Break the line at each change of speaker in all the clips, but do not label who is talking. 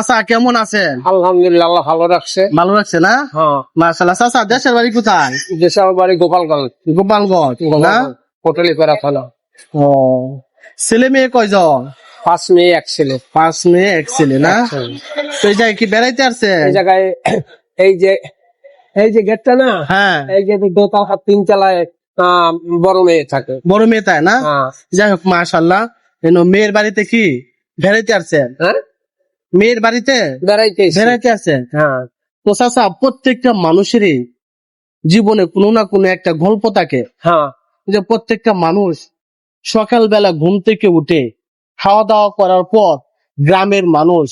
চাচা কেমন আছেন?
আলহামদুলিল্লাহ, আল্লাহ ভালো রাখছে।
ভালো লাগছে না?
হ্যাঁ,
মাশাআল্লাহ। চাচা দেশের বাড়ি কোথায়?
দেশের বাড়ি গোপালগঞ্জ।
গোপালগঞ্জ না?
হোটেলিপাড়া থানা।
ও, ছেলে মেয়ে কয়জন?
5 মেয়ে 1 ছেলে।
5 মেয়ে 1 ছেলে না? তো এই জায়গায় কি বেড়াইতে আসছে?
এই জায়গায় এই যে গেটটা না,
হ্যাঁ,
এই যে দোতলা 3 তলায় বড় মেয়ে থাকে।
বড় মেয়ে তাই না?
হ্যাঁ।
যাই হোক মাশাআল্লাহ। মেয়ের বাড়িতে কি বেড়াইতে আসছেন?
হ্যাঁ,
মেয়ের বাড়িতে
বেড়াইতে এসেছি।
বেড়াইতে আসছেন?
হ্যাঁ,
তো চাচা প্রত্যেকটা মানুষেরই জীবনে কোনো না কোনো একটা গল্প থাকে,
হ্যাঁ,
যে প্রত্যেকটা মানুষ সকালবেলা ঘুম থেকে উঠে খাওয়া দাওয়া করার পর গ্রামের মানুষ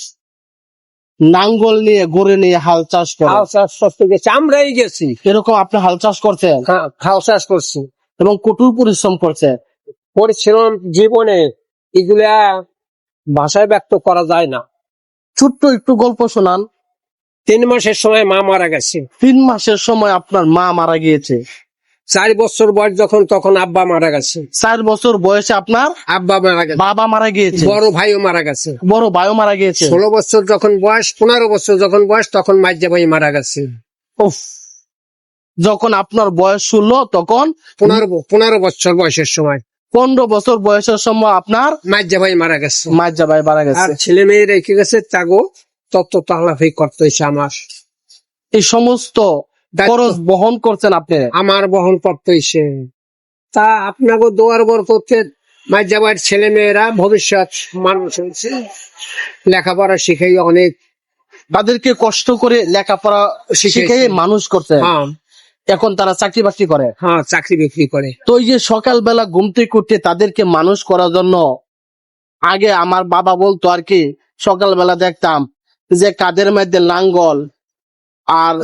নাঙ্গল নিয়ে গরু নিয়ে হাল চাষ করে।
হাল চাষ করতে গেছি, আমরাই গেছি।
এরকম আপনি হাল চাষ করছেন
হ্যাঁ, হাল চাষ করছি,
এবং কঠোর পরিশ্রম করছেন।
পরিশ্রম জীবনে এগুলা ভাষায় ব্যক্ত করা যায় না।
ছোট্ট একটু গল্প শোনান।
3 মাসের সময় মা মারা গেছে।
3 মাসের সময় আপনার মা মারা গিয়েছে।
4 বছর বয়স যখন, তখন আব্বা মারা গেছে।
4 বছর বয়সে আপনার
আব্বা মারা গেছে।
বাবা মারা গিয়েছে।
বড় ভাইও মারা গেছে।
বড় ভাইও মারা গিয়েছে।
16 বছর যখন বয়স, 15 বছর যখন বয়স, তখন মাইজা ভাই মারা গেছে।
উফ, যখন আপনার বয়স 16 তখন
15 বছর বয়সের সময়
15 বছর বয়সের সময় আপনার
মাইজা ভাই মারা গেছে।
মাঝা ভাই মারা
আর
গেছে।
ছেলে মেয়ে রেখে গেছে, তাগো তত্ত্ব তাহলাফি করতে হয়েছে আমার।
এই সমস্ত
দায়িত্ব
খরচ বহন করছেন আপনি।
আমার বহন করতে হয়েছে। তা আপনাকে দোয়ার বর করতে মাইজা ভাইয়ের ছেলে মেয়েরা ভবিষ্যৎ মানুষ হয়েছে, লেখাপড়া শিখাই অনেক।
তাদেরকে কষ্ট করে লেখাপড়া শিখে মানুষ করছে।
হ্যাঁ,
এখন তারা চাকরি বাকরি করে।
হ্যাঁ, চাকরি বিক্রি করে।
তো এই যে সকালবেলা ঘুম থেকে উঠে তাদেরকে মানুষ করার জন্য, আগে আমার বাবা বলতো আর কি, সকালবেলা দেখতাম যে কাদের মধ্যে লাঙ্গল আর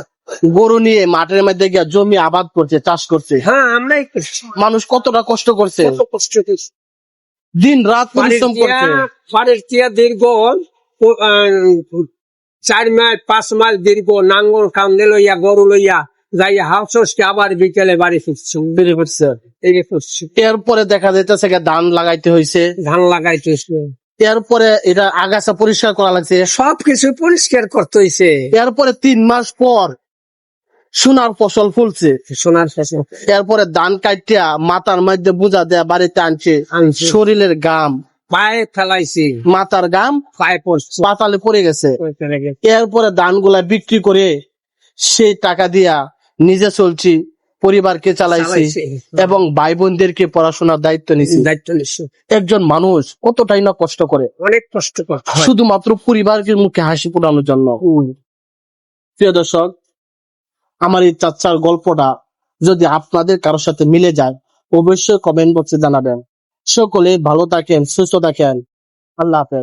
গরু নিয়ে মাঠের মধ্যে গিয়ে জমি আবাদ করছে, চাষ করছে।
হ্যাঁ, আমরাই করছি।
মানুষ কতটা কষ্ট করছে,
কত কষ্ট করছি।
দিন রাত পরিশ্রম করছে।
পাড়ের টিয়া দীর্ঘ 4 মাইল 5 মাইল দীর্ঘ নাঙ্গল কান্দে লইয়া গরু লইয়া যাই হাল চষকে আবার বিকেলে বাড়ি ফিরছি।
বেরিয়ে পড়ছে।
এই যে করছি।
এরপরে দেখা যাইতেছে ধান লাগাইতে হয়েছে।
ধান লাগাইতেছে,
এরপরে এটা আগাছা পরিষ্কার করা লাগছে।
সবকিছু পরিষ্কার করতে হয়েছে।
এরপরে 3 মাস পর সোনার ফসল ফুলছে।
সোনার ফসল
এরপরে ধান কাটিয়া মাথার মধ্যে বোঝা দেয়া বাড়িতে আনছে।
আনছে,
শরীরের গাম,
পায়ে ফেলাইছি,
মাথার গাম
পায়ে পড়ছে।
পাতালে পড়ে গেছে। এরপরে ধানগুলা বিক্রি করে সেই টাকা দিয়া নিজে চলছি, পরিবারকে চালাইছি এবং ভাই বোনদেরকে পড়াশোনার দায়িত্ব নিছি।
দায়িত্ব নিচ্ছি।
একজন মানুষ কতটাই না কষ্ট করে
অনেক কষ্ট করতে হয়।
শুধুমাত্র পরিবারের মুখে হাসি ফোটানোর জন্য। প্রিয় দর্শক, আমার এই চাচার গল্পটা যদি আপনাদের কারোর সাথে মিলে যায়, অবশ্যই কমেন্ট বক্সে জানাবেন। সকলে ভালো থাকেন, সুস্থ থাকেন। আল্লাহ হাফেজ।